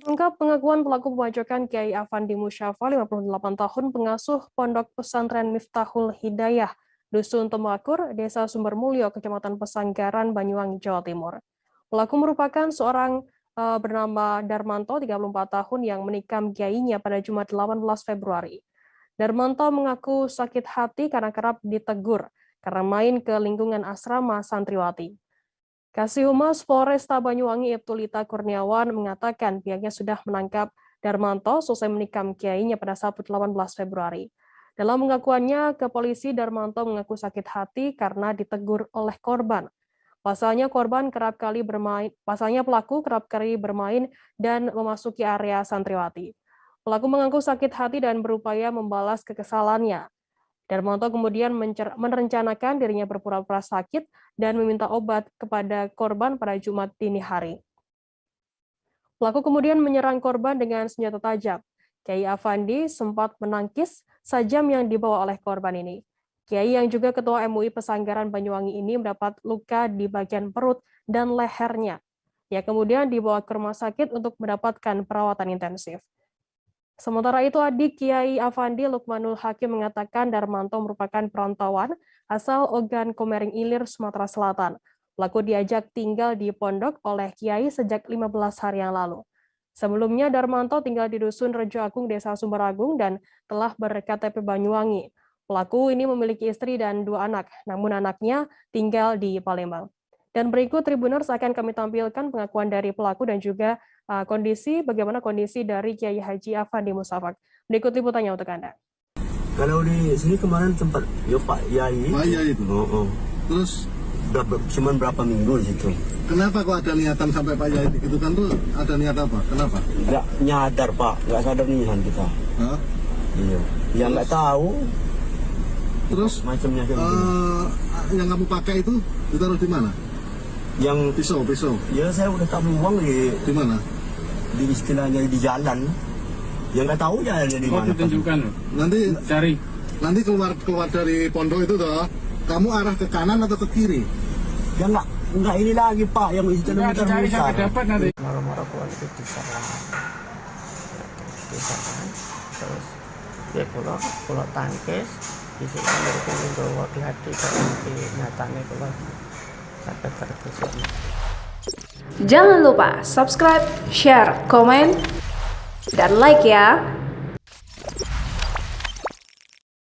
Ungkap pengakuan pelaku pembacokan Kiai Afandi Musyafa, 58 tahun, pengasuh Pondok Pesantren Miftahul Hidayah, Dusun Temakur, Desa Sumbermulyo, Kecamatan Pesanggaran, Banyuwangi, Jawa Timur. Pelaku merupakan seorang bernama Darmanto, 34 tahun, yang menikam kiainya pada Jumat 18 Februari. Darmanto mengaku sakit hati karena kerap ditegur karena main ke lingkungan asrama santriwati. Kasih Humas Polresta Banyuwangi Ibtulita Kurniawan mengatakan pihaknya sudah menangkap Darmanto selesai menikam kiainya pada Sabtu 18 Februari. Dalam pengakuannya ke polisi, Darmanto mengaku sakit hati karena ditegur oleh korban. Pasalnya pelaku kerap kali bermain dan memasuki area santriwati. Pelaku mengaku sakit hati dan berupaya membalas kekesalannya. Darmanto kemudian merencanakan dirinya berpura-pura sakit dan meminta obat kepada korban pada Jumat dini hari. Pelaku kemudian menyerang korban dengan senjata tajam. Kiai Afandi sempat menangkis sajam yang dibawa oleh korban ini. Kiai yang juga Ketua MUI Pesanggaran Banyuwangi ini mendapat luka di bagian perut dan lehernya. Ia kemudian dibawa ke rumah sakit untuk mendapatkan perawatan intensif. Sementara itu, adik Kiai Afandi, Lukmanul Hakim, mengatakan Darmanto merupakan perantauan asal Ogan Komering Ilir, Sumatera Selatan. Pelaku diajak tinggal di pondok oleh Kiai sejak 15 hari yang lalu. Sebelumnya, Darmanto tinggal di Dusun Rejo Agung, Desa Sumberagung, dan telah ber-KTP Banyuwangi. Pelaku ini memiliki istri dan 2 anak, namun anaknya tinggal di Palembang. Dan berikut Tribuners akan kami tampilkan pengakuan dari pelaku dan juga bagaimana kondisi dari Kiai Haji Afandi Musafak. Berikut liputannya untuk Anda. Kalau di sini kemarin sempat Pak Yai. Pak Yai itu. Terus berapa minggu di situ. Kenapa kok ada niatan sampai Pak Yai itu kan tuh ada niat apa? Kenapa? Nggak nyadar Pak, nggak sadar niatan kita. Hah? Iya. Yang nggak tahu. Terus macamnya kayak begini. Yang kamu pakai itu ditaruh di mana? Yang pisau. Ya saya udah tak buang di mana? Di istilahnya di jalan. Yang nggak tahu jalannya di mana. Tunjukkan. Nanti Cari. Nanti keluar dari pondok itu toh, kamu arah ke kanan atau ke kiri? Ya nggak ini lagi Pak, yang istilahnya Cari sampai dapat nanti. Moro-moro keluar itu diserang, terus dia pulau tangkis, di situ dari bawa di hati di nyatanya keluar sampai tertusuk. Jangan lupa subscribe, share, komen, dan like ya.